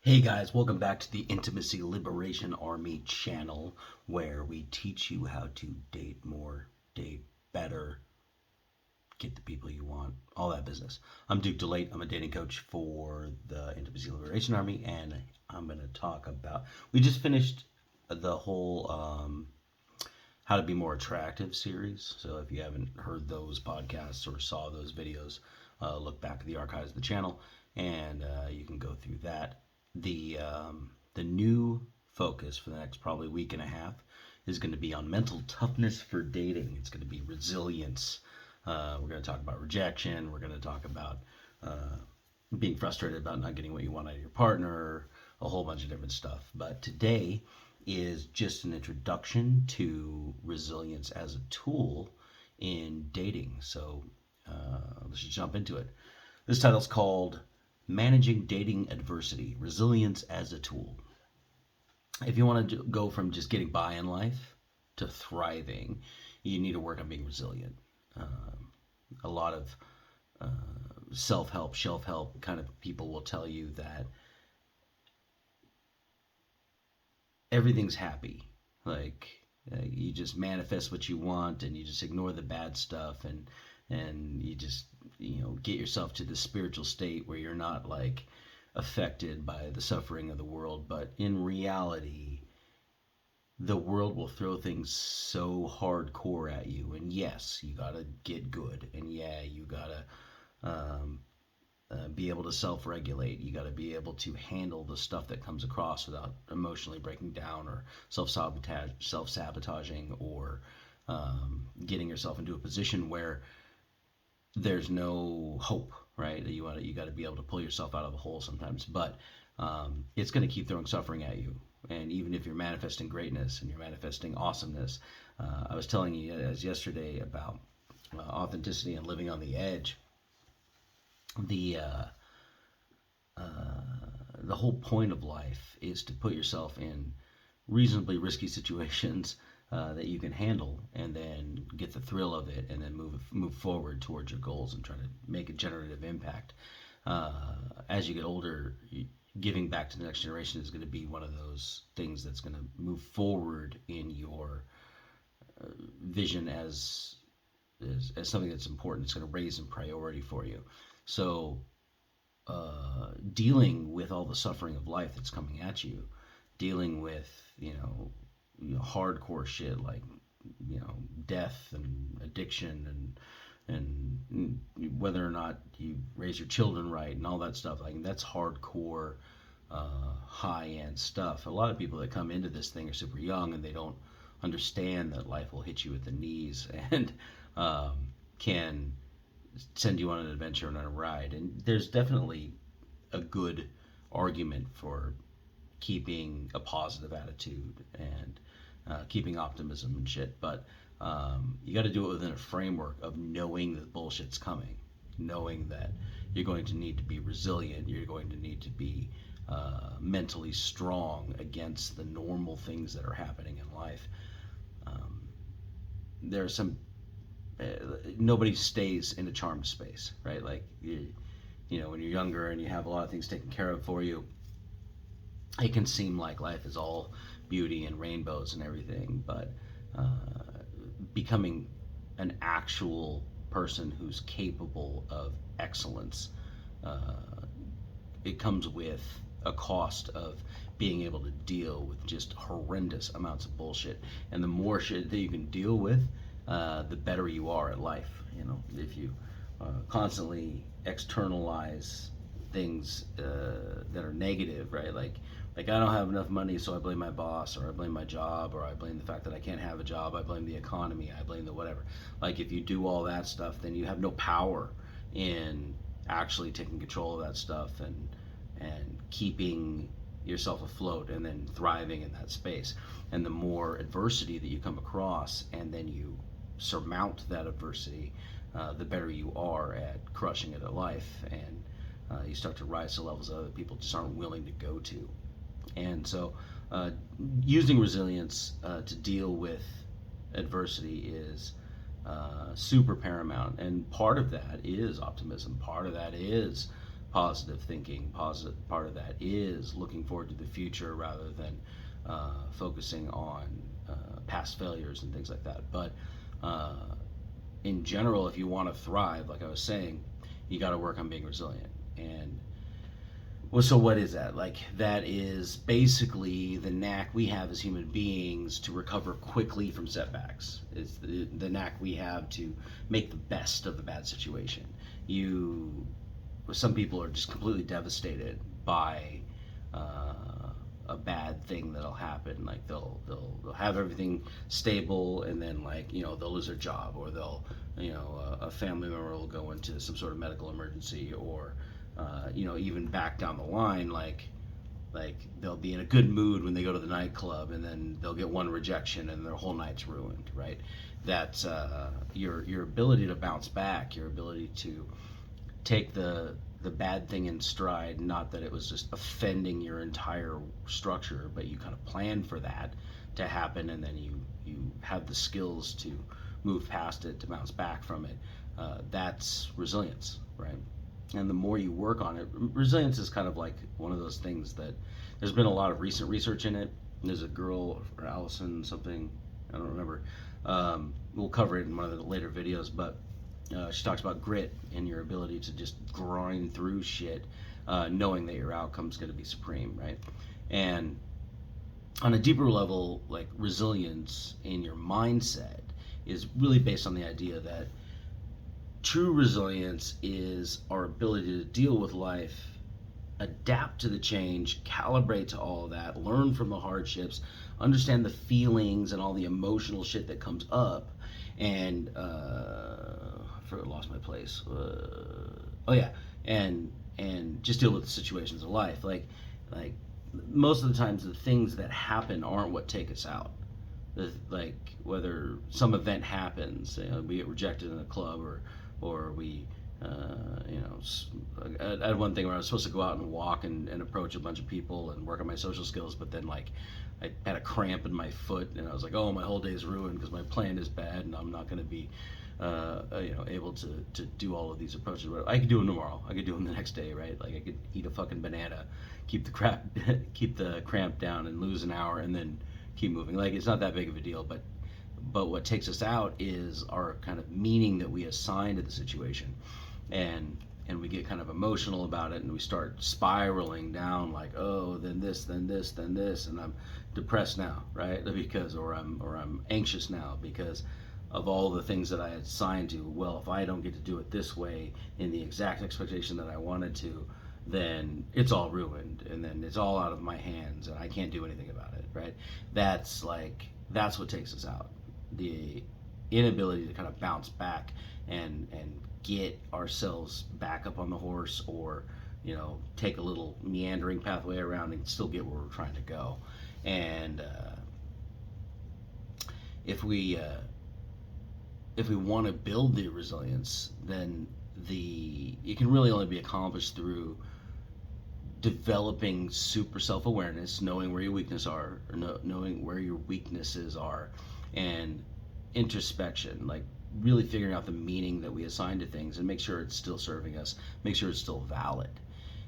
Hey guys, welcome back to the Intimacy Liberation Army channel, where we teach you how to date more, date better, get the people you want, all that business. I'm Duke Delaet. I'm a dating coach for the Intimacy Liberation Army, and I'm going to talk about. We just finished the whole How to Be More Attractive series. So if you haven't heard those podcasts or saw those videos, look back at the archives of the channel, and you can go through that. The new focus for the next probably week and a half is going to be on mental toughness for dating. It's going to be resilience. We're going to talk about rejection. We're going to talk about being frustrated about not getting what you want out of your partner, a whole bunch of different stuff. But today is just an introduction to resilience as a tool in dating. So let's just jump into it. This title's called Managing Dating Adversity, Resilience as a Tool. If you want to go from just getting by in life to thriving, you need to work on being resilient. A lot of self-help, shelf-help kind of people will tell you that everything's happy. Like you just manifest what you want, and you just ignore the bad stuff, and you just get yourself to the spiritual state where you're not like affected by the suffering of the world. But in reality, the world will throw things so hardcore at you, and yes, you gotta get good, and yeah, you gotta be able to self-regulate. You got to be able to handle the stuff that comes across without emotionally breaking down or self-sabotaging, or getting yourself into a position where there's no hope, right? You got to be able to pull yourself out of the hole sometimes, but it's going to keep throwing suffering at you. And even if you're manifesting greatness and you're manifesting awesomeness, I was telling you as yesterday about authenticity and living on the edge. The whole point of life is to put yourself in reasonably risky situations that you can handle, and then get the thrill of it, and then move forward towards your goals and try to make a generative impact. As you get older, giving back to the next generation is going to be one of those things that's going to move forward in your vision as something that's important. It's going to raise in priority for you. So dealing with all the suffering of life that's coming at you, dealing with hardcore shit like death and addiction, and whether or not you raise your children right and all that stuff, like that's hardcore high-end stuff. A lot of people that come into this thing are super young, and they don't understand that life will hit you at the knees, and can send you on an adventure and on a ride. And there's definitely a good argument for keeping a positive attitude and keeping optimism and shit, but you got to do it within a framework of knowing that bullshit's coming, knowing that you're going to need to be resilient, you're going to need to be mentally strong against the normal things that are happening in life. There are some nobody stays in a charmed space, right? Like when you're younger and you have a lot of things taken care of for you, it can seem like life is all beauty and rainbows and everything, but becoming an actual person who's capable of excellence, it comes with a cost of being able to deal with just horrendous amounts of bullshit. And the more shit that you can deal with, the better you are at life. If you constantly externalize things that are negative, right? Like I don't have enough money, so I blame my boss, or I blame my job, or I blame the fact that I can't have a job, I blame the economy, I blame the whatever. Like if you do all that stuff, then you have no power in actually taking control of that stuff and keeping yourself afloat and then thriving in that space. And the more adversity that you come across, and then you surmount that adversity, the better you are at crushing it at life, and you start to rise to levels that other people just aren't willing to go to. And so using resilience to deal with adversity is super paramount, and part of that is optimism, part of that is positive thinking. Positive part of that is looking forward to the future rather than focusing on past failures and things like that. But in general, if you want to thrive, like I was saying, you got to work on being resilient. And well, so what is that? Like, that is basically the knack we have as human beings to recover quickly from setbacks. It's the knack we have to make the best of a bad situation. Some people are just completely devastated by a bad thing that'll happen. Like they'll have everything stable, and then they'll lose their job, or they'll a family member will go into some sort of medical emergency, or even back down the line, like they'll be in a good mood when they go to the nightclub, and then they'll get one rejection and their whole night's ruined, right? That's your ability to bounce back, your ability to take the bad thing in stride, not that it was just offending your entire structure, but you kind of plan for that to happen, and then you have the skills to move past it, to bounce back from it. That's resilience, right? And the more you work on it, resilience is kind of like one of those things that there's been a lot of recent research in it. There's a girl, or Allison something, I don't remember. We'll cover it in one of the later videos, but she talks about grit and your ability to just grind through shit, knowing that your outcome's going to be supreme, right? And on a deeper level, like, resilience in your mindset is really based on the idea that true resilience is our ability to deal with life, adapt to the change, calibrate to all of that, learn from the hardships, understand the feelings and all the emotional shit that comes up, and I lost my place. And just deal with the situations of life. Like most of the times, the things that happen aren't what take us out. Like, whether some event happens, we get rejected in a club, or we, I had one thing where I was supposed to go out and walk and approach a bunch of people and work on my social skills, but then I had a cramp in my foot, and I was like, oh, my whole day is ruined because my plan is bad, and I'm not going to be able to do all of these approaches. I could do them tomorrow. I could do them the next day, right? Like, I could eat a fucking banana, keep the cramp down, and lose an hour, and then keep moving. Like, it's not that big of a deal, but what takes us out is our kind of meaning that we assign to the situation, and we get kind of emotional about it, and we start spiraling down, like, oh, then this, and I'm depressed now, right? Because or I'm anxious now because of all the things that I had assigned to. Well, if I don't get to do it this way in the exact expectation that I wanted to, then it's all ruined, and then it's all out of my hands, and I can't do anything about it, right? That's what takes us out. The inability to kind of bounce back and get ourselves back up on the horse, or take a little meandering pathway around and still get where we're trying to go. And if we want to build the resilience, then it can really only be accomplished through developing super self-awareness, knowing where your weaknesses are, and introspection, like really figuring out the meaning that we assign to things and make sure it's still serving us, make sure it's still valid.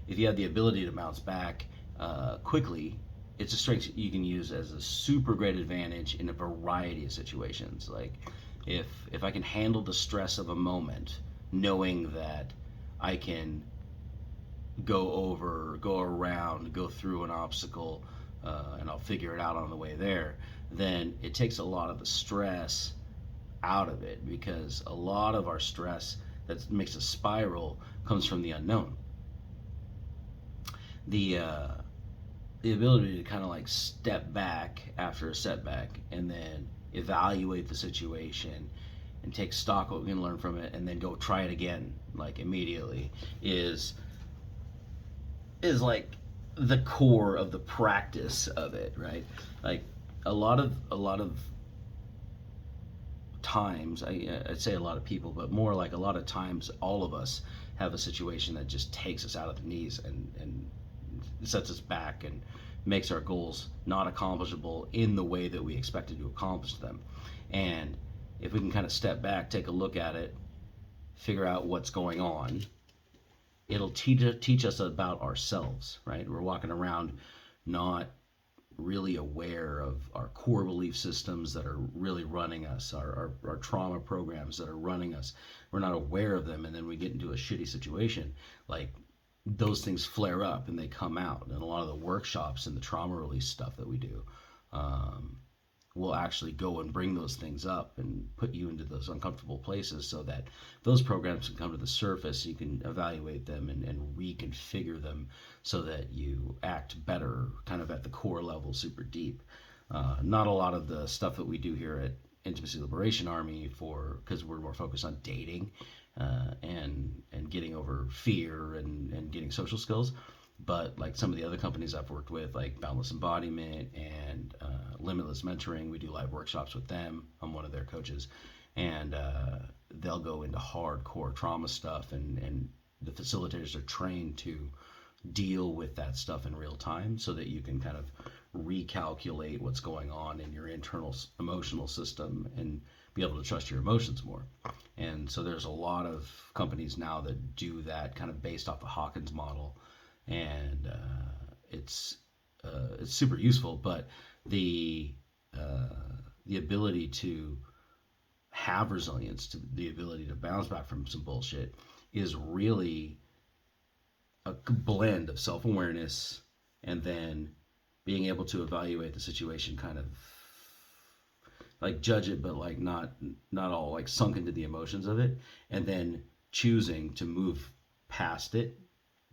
If you have the ability to bounce back quickly, it's a strength you can use as a super great advantage in a variety of situations. Like, if I can handle the stress of a moment, knowing that I can go around, go through an obstacle, and I'll figure it out on the way there, then it takes a lot of the stress out of it, because a lot of our stress that makes us spiral comes from the unknown. The ability to kind of like step back after a setback and then evaluate the situation and take stock of what we can learn from it, and then go try it again, like, immediately, is like the core of the practice of it, right? Like, a lot of times, I'd say a lot of people, but more like a lot of times, all of us have a situation that just takes us out of the knees and sets us back and makes our goals not accomplishable in the way that we expected to accomplish them. And if we can kind of step back, take a look at it, figure out what's going on, it'll teach us about ourselves, right? We're walking around not really aware of our core belief systems that are really running us, our trauma programs that are running us. We're not aware of them, and then we get into a shitty situation. Like, those things flare up and they come out. And a lot of the workshops and the trauma release stuff that we do, um, will actually go and bring those things up and put you into those uncomfortable places so that those programs can come to the surface. You can evaluate them and reconfigure them so that you act better kind of at the core level, super deep. Not a lot of the stuff that we do here at Intimacy Liberation Army, because we're more focused on dating and getting over fear and getting social skills. But like some of the other companies I've worked with, like Boundless Embodiment and Limitless Mentoring, we do live workshops with them. I'm one of their coaches, and they'll go into hardcore trauma stuff, and the facilitators are trained to deal with that stuff in real time so that you can kind of recalculate what's going on in your internal emotional system and be able to trust your emotions more. And so there's a lot of companies now that do that kind of based off the Hawkins model, and it's super useful. But the ability to have resilience, to the ability to bounce back from some bullshit, is really a blend of self-awareness and then being able to evaluate the situation, kind of like judge it, but like not all like sunk into the emotions of it, and then choosing to move past it,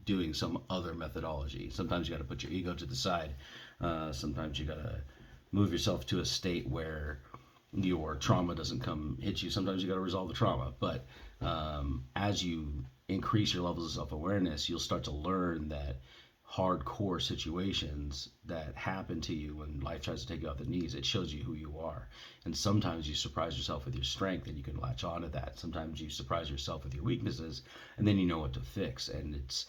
doing some other methodology. Sometimes you got to put your ego to the side. Sometimes you got to move yourself to a state where your trauma doesn't come hit you. Sometimes you got to resolve the trauma. But as you increase your levels of self-awareness, you'll start to learn that hardcore situations that happen to you when life tries to take you off the knees, it shows you who you are. And sometimes you surprise yourself with your strength and you can latch on to that. Sometimes you surprise yourself with your weaknesses and then you know what to fix. And it's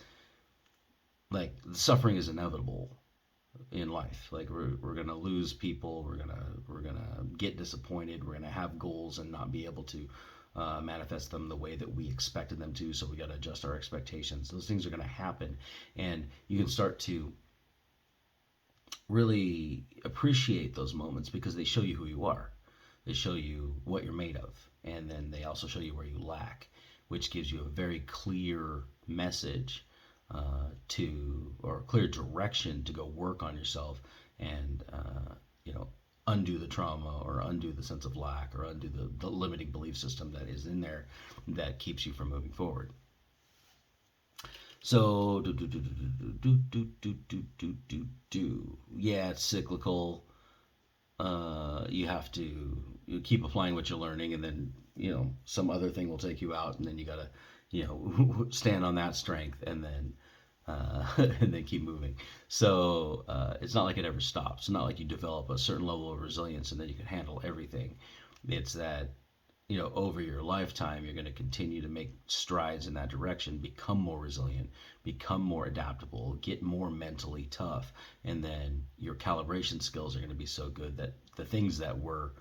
like suffering is inevitable in life. Like we're gonna lose people, we're gonna get disappointed, we're gonna have goals and not be able to manifest them the way that we expected them to, so we got to adjust our expectations. Those things are going to happen, and you can start to really appreciate those moments because they show you who you are. They show you what you're made of, and then they also show you where you lack, which gives you a very clear message or clear direction to go work on yourself and undo the trauma or undo the sense of lack or undo the limiting belief system that is in there that keeps you from moving forward. So yeah, it's cyclical. You have to keep applying what you're learning, and then some other thing will take you out, and then you gotta stand on that strength, and then and then keep moving. So it's not like it ever stops. It's not like you develop a certain level of resilience and then you can handle everything. It's that over your lifetime you're going to continue to make strides in that direction, become more resilient, become more adaptable, get more mentally tough, and then your calibration skills are going to be so good that the things that were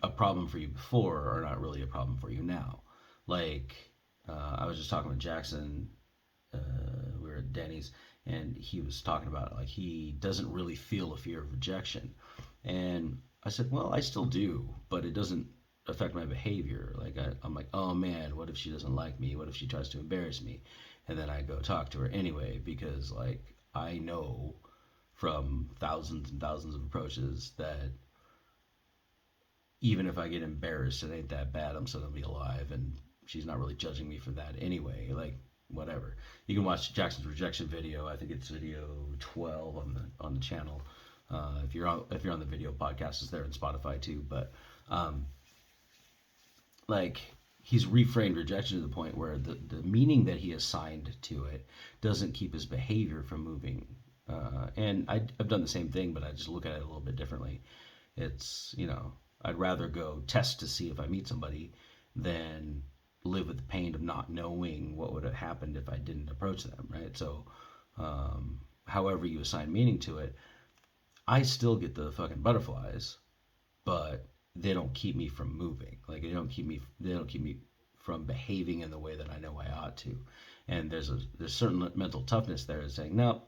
a problem for you before are not really a problem for you now. Like I was just talking with Jackson. We were at Denny's, and he was talking about like he doesn't really feel a fear of rejection, and I said, well, I still do, but it doesn't affect my behavior. Like I'm like, oh man, what if she doesn't like me? What if she tries to embarrass me? And then I go talk to her anyway, because like I know from thousands and thousands of approaches that even if I get embarrassed, it ain't that bad. I'm still gonna be alive, and she's not really judging me for that anyway. Like whatever. You can watch Jackson's rejection video. I think it's video 12 on the channel. If you're on the video podcast, it's there in Spotify too. But like he's reframed rejection to the point where the meaning that he assigned to it doesn't keep his behavior from moving. And I've done the same thing, but I just look at it a little bit differently. It's I'd rather go test to see if I meet somebody than live with the pain of not knowing what would have happened if I didn't approach them, right? So however you assign meaning to it, I still get the fucking butterflies, but they don't keep me from moving. Like they don't keep me from behaving in the way that I know I ought to. And there's certain mental toughness there is saying, no,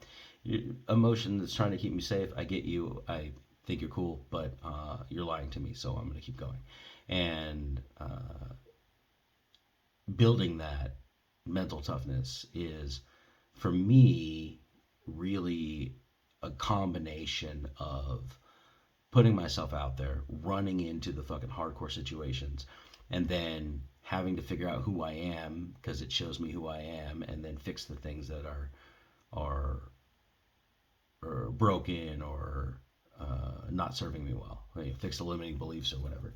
emotion that's trying to keep me safe. I get you. I think you're cool, but you're lying to me, so I'm going to keep going. And building that mental toughness is, for me, really a combination of putting myself out there, running into the fucking hardcore situations, and then having to figure out who I am because it shows me who I am, and then fix the things that are broken or not serving me well. Fix the limiting beliefs or whatever.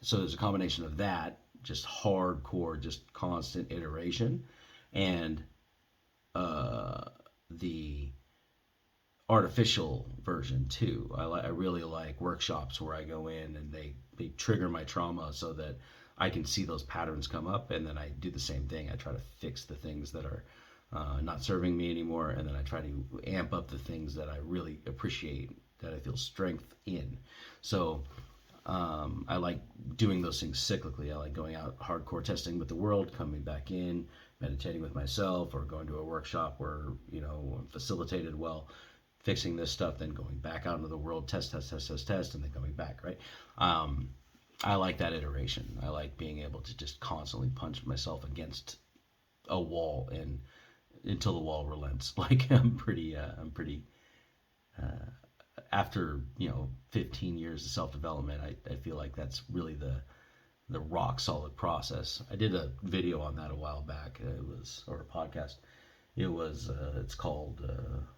So there's a combination of that, just hardcore, just constant iteration, and the artificial version too. I really like workshops where I go in and they trigger my trauma so that I can see those patterns come up, and then I do the same thing. I try to fix the things that are not serving me anymore, and then I try to amp up the things that I really appreciate, that I feel strength in. So I like doing those things cyclically. I like going out hardcore testing with the world, coming back in, meditating with myself, or going to a workshop where I'm facilitated well, fixing this stuff, then going back out into the world, test, and then coming back, right? I like that iteration. I like being able to just constantly punch myself against a wall and until the wall relents. Like I'm pretty after 15 years of self-development, I feel like that's really the rock solid process. I did a video on that a while back. Or a podcast. It's called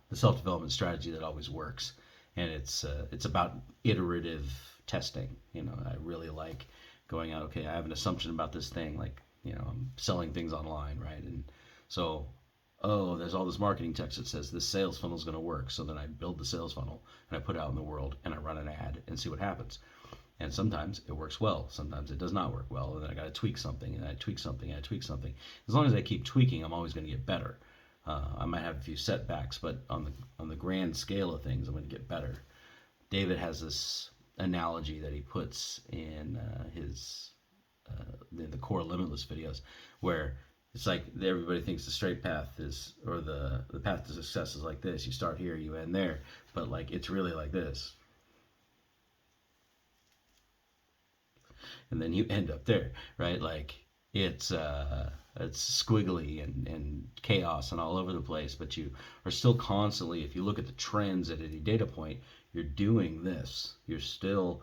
the self-development strategy that always works, and it's about iterative testing. I really like going out. Okay, I have an assumption about this thing, like I'm selling things online, right? And so, there's all this marketing text that says this sales funnel is going to work. So then I build the sales funnel and I put it out in the world and I run an ad and see what happens. And sometimes it works well, sometimes it does not work well, and then I got to tweak something, and I tweak something, and I tweak something. As long as I keep tweaking, I'm always going to get better. I might have a few setbacks, but on the grand scale of things, I'm going to get better. David has this analogy that he puts in his the core limitless videos, where it's like everybody thinks the straight path is, or the path to success is like this. You start here, you end there, but like it's really like this, and then you end up there, right? Like it's squiggly and chaos and all over the place, but you are still constantly, if you look at the trends at any data point, you're doing this. You're still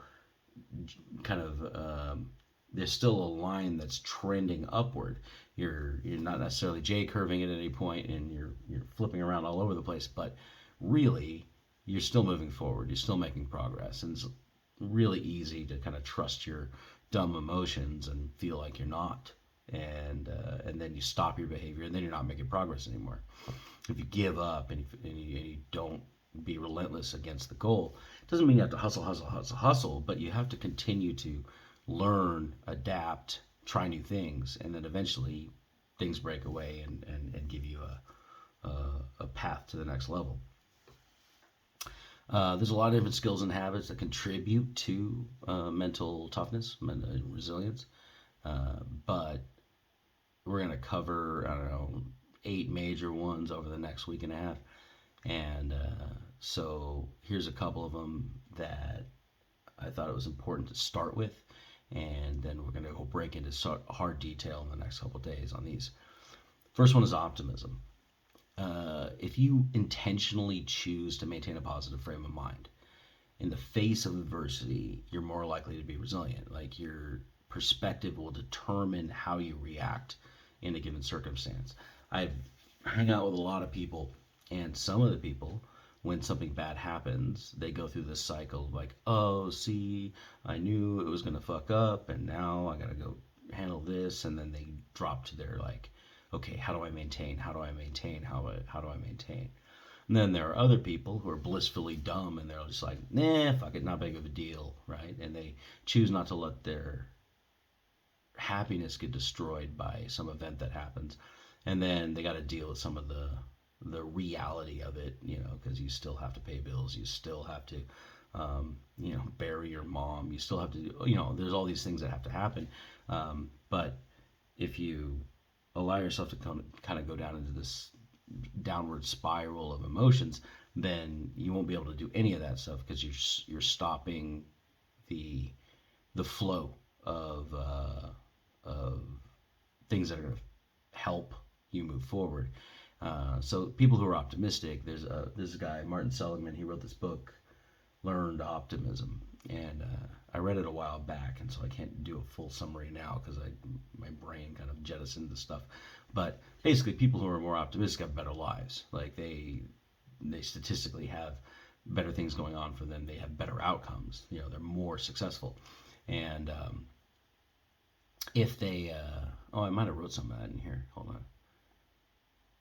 kind of there's still a line that's trending upward. You're not necessarily J curving at any point, and you're flipping around all over the place, but really you're still moving forward. You're still making progress, and it's really easy to kind of trust your dumb emotions and feel like you're not, and then you stop your behavior, and then you're not making progress anymore. If you give up and you don't be relentless against the goal, it doesn't mean you have to hustle, but you have to continue to learn, adapt, try new things, and then eventually things break away and give you a path to the next level. There's a lot of different skills and habits that contribute to mental toughness, mental resilience, but we're going to cover, 8 major ones over the next week and a half, and so here's a couple of them that I thought it was important to start with, and then we're going to go break into hard detail in the next couple of days on these. First one is optimism. If you intentionally choose to maintain a positive frame of mind in the face of adversity, you're more likely to be resilient. Like, your perspective will determine how you react in a given circumstance. I've hung out with a lot of people, and some of the people, when something bad happens, they go through this cycle of like, oh, see, I knew it was going to fuck up, and now I got to go handle this, and then they drop to their like, okay, how do I maintain? How do I maintain? How do I maintain? And then there are other people who are blissfully dumb, and they're just like, nah, fuck it, not big of a deal, right? And they choose not to let their happiness get destroyed by some event that happens. And then they got to deal with some of the reality of it, because you still have to pay bills, you still have to, bury your mom, you still have to, there's all these things that have to happen. But if you allow yourself to kind of go down into this downward spiral of emotions, then you won't be able to do any of that stuff because you're stopping the flow of things that are going to help you move forward. So people who are optimistic, there's this guy Martin Seligman. He wrote this book, Learned Optimism, and I read it a while back, and so I can't do a full summary now because my brain kind of jettisoned the stuff. But basically, people who are more optimistic have better lives. Like they statistically have better things going on for them. They have better outcomes. You know, they're more successful. And if they, I might have wrote some of that in here. Hold on.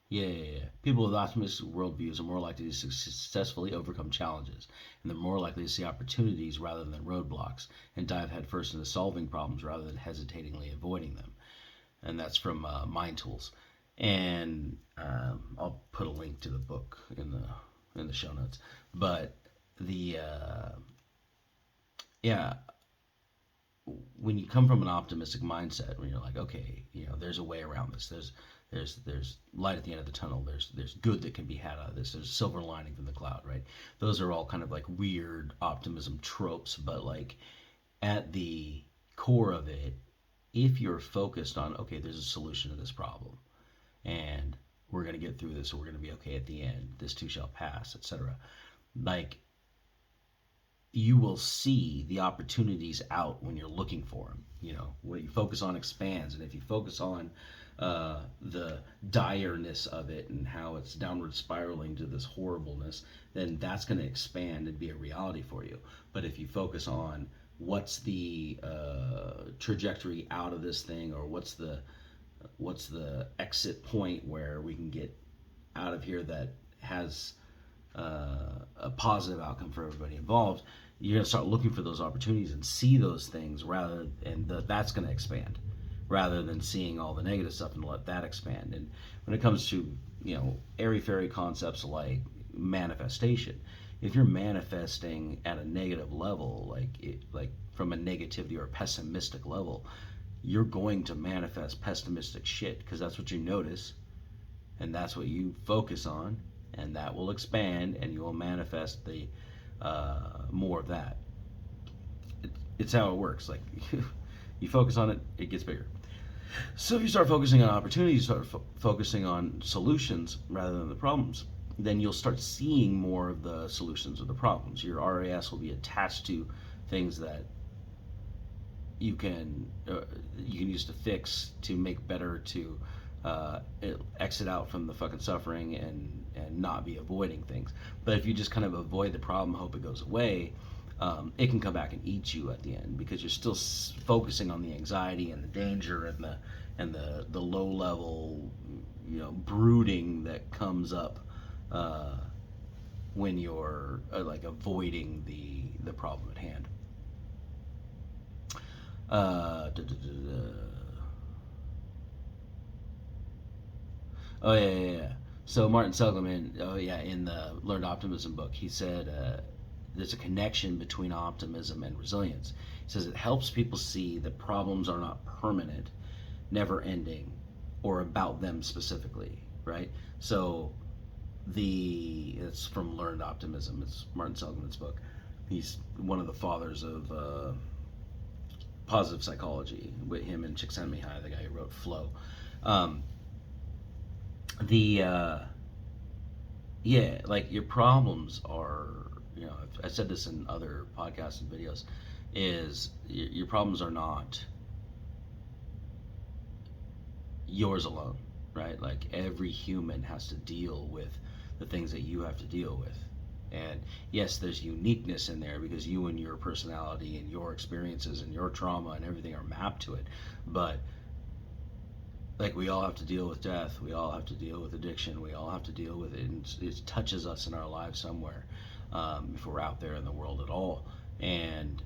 Yeah. People with optimistic worldviews are more likely to successfully overcome challenges, and they're more likely to see opportunities rather than roadblocks, and dive headfirst into solving problems rather than hesitatingly avoiding them. And that's from Mind Tools. And I'll put a link to the book in the show notes. But the when you come from an optimistic mindset, when you're like, okay, you know, there's a way around this. There's light at the end of the tunnel. There's good that can be had out of this. There's silver lining from the cloud, right? Those are all kind of like weird optimism tropes, but like at the core of it, if you're focused on, okay, there's a solution to this problem, and we're going to get through this, or we're going to be okay at the end, this too shall pass, etc. Like, you will see the opportunities out when you're looking for them. You know, what you focus on expands, and if you focus on the direness of it and how it's downward spiraling to this horribleness, then that's going to expand and be a reality for you. But if you focus on what's the trajectory out of this thing, or what's the exit point where we can get out of here that has a positive outcome for everybody involved, you're going to start looking for those opportunities and see those things that's going to expand, rather than seeing all the negative stuff and let that expand. And when it comes to, you know, airy-fairy concepts like manifestation, if you're manifesting at a negative level, like from a negativity or a pessimistic level, you're going to manifest pessimistic shit, because that's what you notice, and that's what you focus on, and that will expand, and you will manifest the more of that. It's how it works. Like, you focus on it, it gets bigger. So if you start focusing on opportunities, start focusing on solutions rather than the problems, then you'll start seeing more of the solutions of the problems. Your RAS will be attached to things that you can use to fix, to make better, to exit out from the fucking suffering and not be avoiding things. But if you just kind of avoid the problem, hope it goes away, it can come back and eat you at the end, because you're still focusing on the anxiety and the danger and the low level, you know, brooding that comes up when you're like avoiding the problem at hand. Oh yeah. So Martin Seligman, in the Learned Optimism book, he said there's a connection between optimism and resilience. He says it helps people see that problems are not permanent, never ending, or about them specifically, right? So it's from Learned Optimism. It's Martin Seligman's book. He's one of the fathers of positive psychology, with him and Csikszentmihalyi, the guy who wrote Flow. Like, your problems are, you know, I said this in other podcasts and videos, is your problems are not yours alone, right? Like, every human has to deal with the things that you have to deal with. And yes, there's uniqueness in there, because you and your personality and your experiences and your trauma and everything are mapped to it. But like, we all have to deal with death, we all have to deal with addiction, we all have to deal with it, and it touches us in our lives somewhere, if we're out there in the world at all. And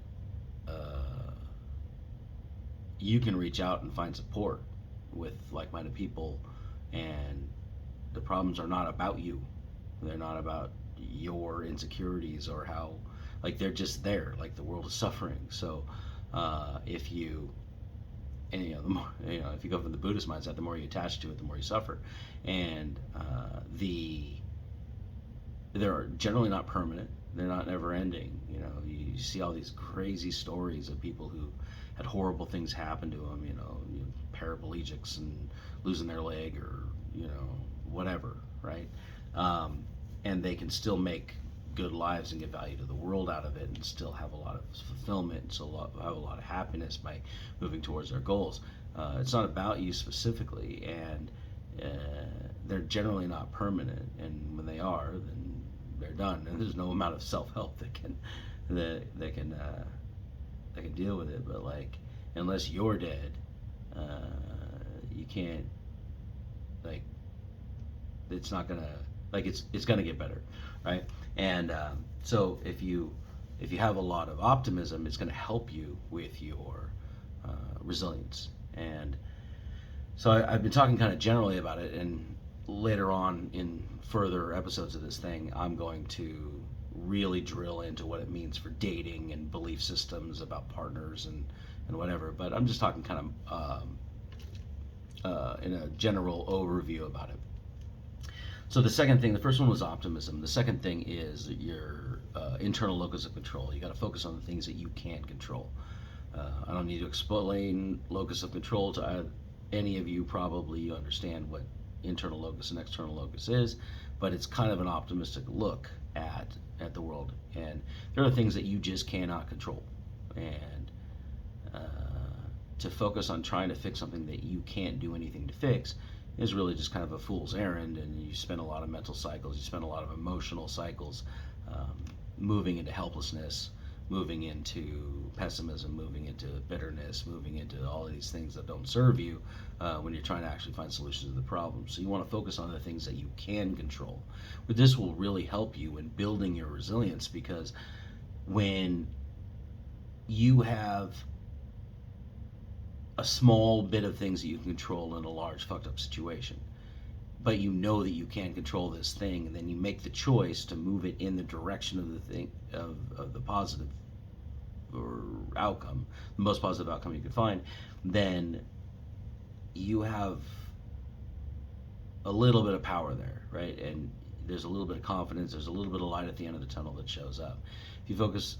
you can reach out and find support with like-minded people, and the problems are not about you. They're not about your insecurities or how, like, they're just there. Like, the world is suffering. So if you and the more, if you go from the Buddhist mindset, the more you attach to it, the more you suffer. And they're generally not permanent. They're not never ending. You see all these crazy stories of people who had horrible things happen to them. Paraplegics and losing their leg, or whatever, right? And they can still make good lives and get value to the world out of it, and still have a lot of fulfillment, and still have a lot of happiness by moving towards their goals. It's not about you specifically, and they're generally not permanent. And when they are, then they're done. And there's no amount of self-help that can deal with it. But like, unless you're dead, you can't, like, it's not gonna, like, it's gonna get better, right? And so if you have a lot of optimism, it's gonna help you with your resilience. And so I've been talking kind of generally about it, and later on in further episodes of this thing, I'm going to really drill into what it means for dating and belief systems about partners and whatever. But I'm just talking kind of in a general overview about it. So the second thing, the first one was optimism. The second thing is your internal locus of control. You got to focus on the things that you can control. I don't need to explain locus of control to any of you. Probably you understand what internal locus and external locus is, but it's kind of an optimistic look at the world. And there are things that you just cannot control. And to focus on trying to fix something that you can't do anything to fix is really just kind of a fool's errand, and you spend a lot of mental cycles, you spend a lot of emotional cycles, moving into helplessness, moving into pessimism, moving into bitterness, moving into all of these things that don't serve you when you're trying to actually find solutions to the problem. So you want to focus on the things that you can control. But this will really help you in building your resilience, because when you have a small bit of things that you can control in a large fucked up situation, but you know that you can control this thing, and then you make the choice to move it in the direction of the thing, of the positive or outcome, the most positive outcome you can find, then you have a little bit of power there, right? And there's a little bit of confidence, there's a little bit of light at the end of the tunnel that shows up. If you focus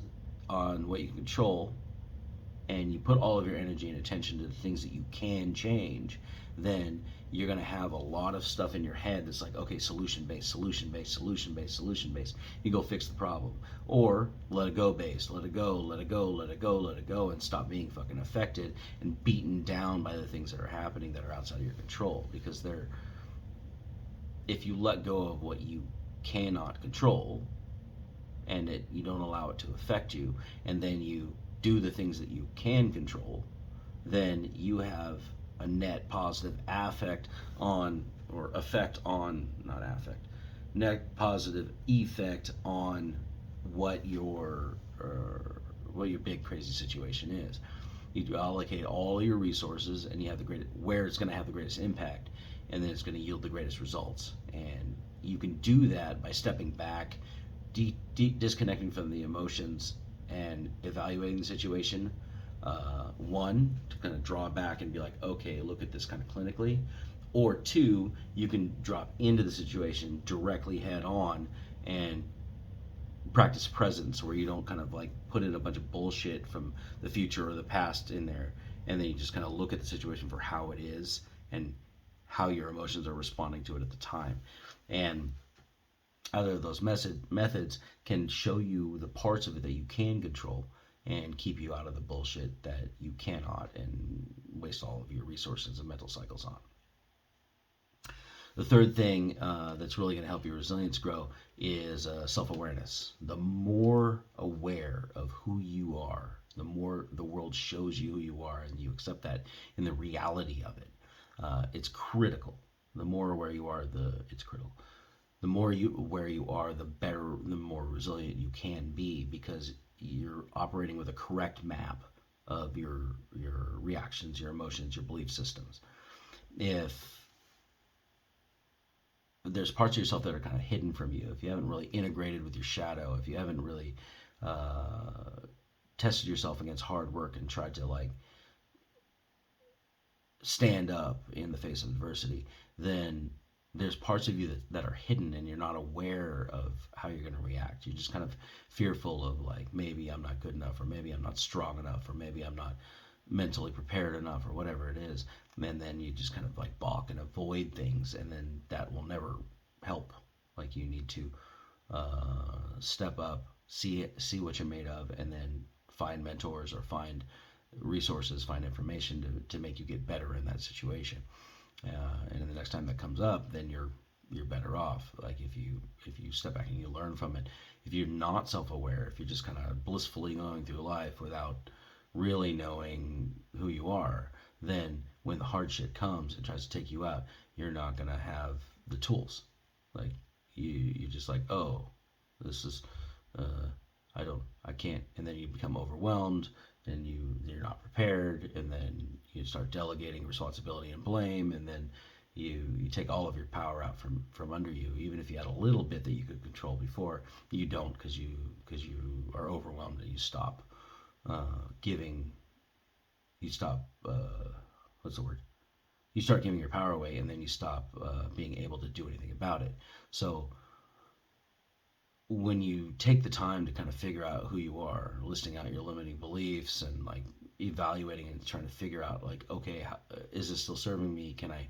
on what you can control, and you put all of your energy and attention to the things that you can change, then you're going to have a lot of stuff in your head that's like, okay, solution-based, solution-based, solution-based, solution-based. You go fix the problem. Or let it go based, let it go, let it go, let it go, let it go, and stop being fucking affected and beaten down by the things that are happening that are outside of your control. Because if you let go of what you cannot control, and you don't allow it to affect you, and then you do the things that you can control, then you have a net positive effect on net positive effect on what your big crazy situation is. You allocate all your resources, and you have where it's going to have the greatest impact, and then it's going to yield the greatest results. And you can do that by stepping back, disconnecting from the emotions, and evaluating the situation. One, to kind of draw back and be like, okay, look at this kind of clinically. Or two, you can drop into the situation directly head on and practice presence, where you don't kind of like put in a bunch of bullshit from the future or the past in there, and then you just kind of look at the situation for how it is and how your emotions are responding to it at the time. And either of those methods can show you the parts of it that you can control and keep you out of the bullshit that you cannot, and waste all of your resources and mental cycles on. The third thing that's really going to help your resilience grow is self-awareness. The more aware of who you are, the more the world shows you who you are, and you accept that in the reality of it. It's critical. The more aware you are, it's critical. The more where you are, the better, the more resilient you can be, because you're operating with a correct map of your reactions, your emotions, your belief systems. If there's parts of yourself that are kind of hidden from you, if you haven't really integrated with your shadow, if you haven't really tested yourself against hard work and tried to like stand up in the face of adversity, then there's parts of you that are hidden and you're not aware of how you're going to react. You're just kind of fearful of like, maybe I'm not good enough, or maybe I'm not strong enough, or maybe I'm not mentally prepared enough, or whatever it is. And then you just kind of like balk and avoid things, and then that will never help. Like, you need to step up, see what you're made of, and then find mentors or find resources, find information to make you get better in that situation. And then the next time that comes up, then you're better off. Like, if you step back and you learn from it. If you're not self-aware, if you're just kind of blissfully going through life without really knowing who you are, then when the hard shit comes and tries to take you out, you're not gonna have the tools. Like, you just like, oh, this is I can't, and then you become overwhelmed, and you're not prepared, and then you start delegating responsibility and blame, and then you take all of your power out from under you. Even if you had a little bit that you could control before, you don't, because you are overwhelmed, and you stop giving. You stop. What's the word? You start giving your power away, and then you stop being able to do anything about it. So when you take the time to kind of figure out who you are, listing out your limiting beliefs, and like evaluating and trying to figure out like, okay, is this still serving me? Can I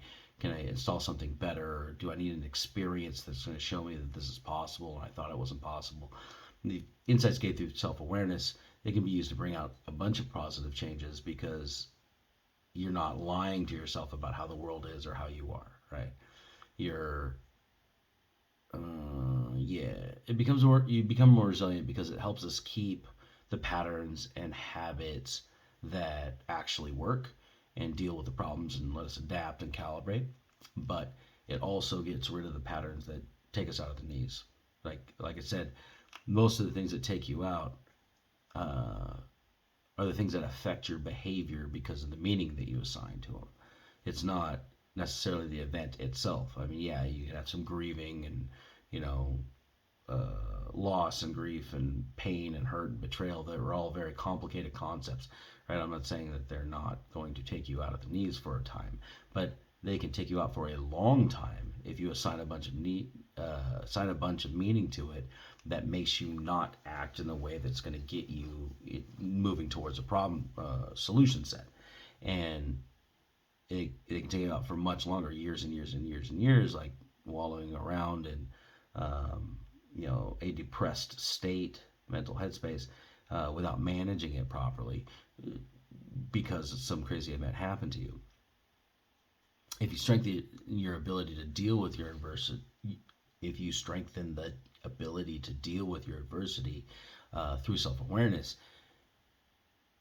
install something better? Or do I need an experience that's going to show me that this is possible and I thought it wasn't possible? And the insights gained through self-awareness, they can be used to bring out a bunch of positive changes, because you're not lying to yourself about how the world is or how you are, right? You're you become more resilient because it helps us keep the patterns and habits that actually work and deal with the problems and let us adapt and calibrate. But it also gets rid of the patterns that take us out of the knees. Like I said, most of the things that take you out are the things that affect your behavior because of the meaning that you assign to them. It's not necessarily the event itself. I mean, yeah, you can have some grieving and, loss and grief and pain and hurt and betrayal. That are all very complicated concepts, right? I'm not saying that they're not going to take you out of the knees for a time, but they can take you out for a long time if you assign a bunch of meaning to it that makes you not act in the way that's going to get you moving towards a problem solution set. And it can take you out for much longer, years and years and years and years, like wallowing around in a depressed state, mental headspace, without managing it properly, because some crazy event happened to you. If you strengthen your ability to deal with your adversity, if you strengthen the ability to deal with your adversity through self-awareness,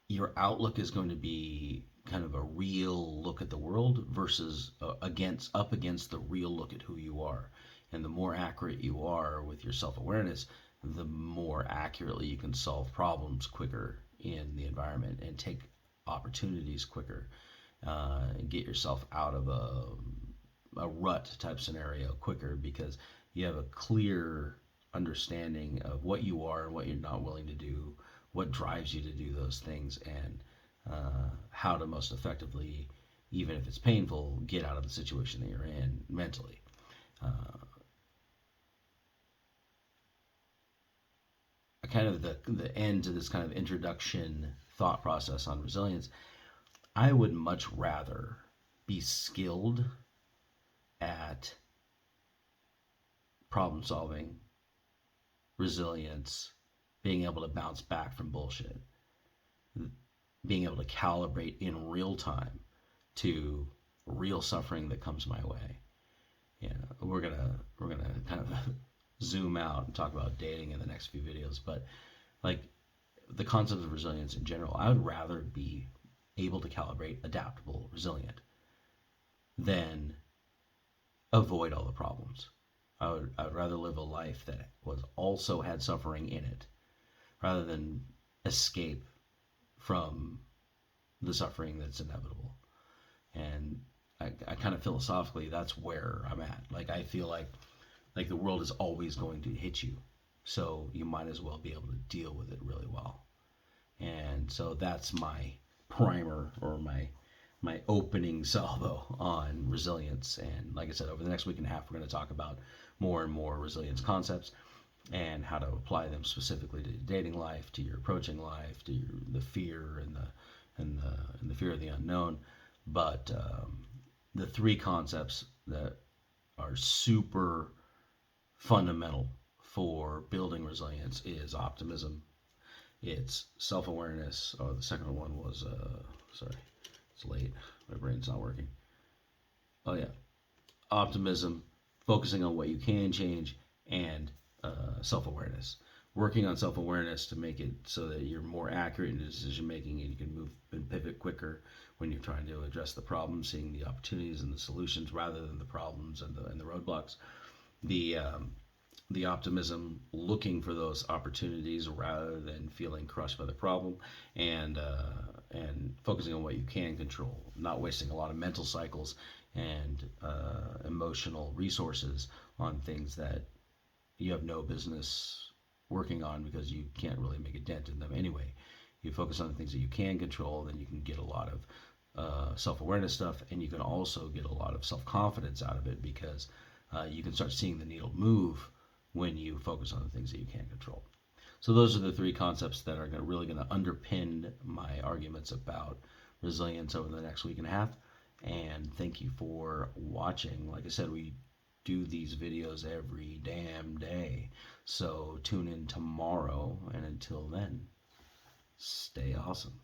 your outlook is going to be kind of a real look at the world versus up against the real look at who you are. And the more accurate you are with your self-awareness, the more accurately you can solve problems quicker in the environment and take opportunities quicker, and get yourself out of a rut type scenario quicker, because you have a clear understanding of what you are and what you're not willing to do, what drives you to do those things, and how to most effectively, even if it's painful, get out of the situation that you're in mentally. Kind of the end to this kind of introduction thought process on resilience, I would much rather be skilled at problem solving, resilience, being able to bounce back from bullshit, being able to calibrate in real time to real suffering that comes my way. Yeah, we're gonna kind of zoom out and talk about dating in the next few videos, but like the concept of resilience in general, I would rather be able to calibrate, adaptable, resilient, than avoid all the problems. I would rather live a life that was also had suffering in it, rather than escape from the suffering that's inevitable. And I kind of philosophically, that's where I'm at. Like, I feel like the world is always going to hit you, so you might as well be able to deal with it really well. And so that's my primer, or my my opening salvo on resilience. And like I said, over the next week and a half, we're going to talk about more and more resilience concepts and how to apply them specifically to dating life, to your approaching life, to the fear and the fear of the unknown. But the three concepts that are super fundamental for building resilience is optimism, it's self-awareness. Oh, the second one was sorry, it's late. My brain's not working. Oh yeah, optimism, focusing on what you can change, and self-awareness. Working on self-awareness to make it so that you're more accurate in decision making and you can move and pivot quicker when you're trying to address the problem, seeing the opportunities and the solutions rather than the problems and the roadblocks. The optimism, looking for those opportunities rather than feeling crushed by the problem, and focusing on what you can control, not wasting a lot of mental cycles and emotional resources on things that you have no business working on because you can't really make a dent in them anyway. You focus on the things that you can control, then you can get a lot of self-awareness stuff, and you can also get a lot of self-confidence out of it because you can start seeing the needle move when you focus on the things that you can control. So those are the three concepts that are really going to underpin my arguments about resilience over the next week and a half. And thank you for watching. Like I said, we do these videos every damn day. So tune in tomorrow, and until then, stay awesome.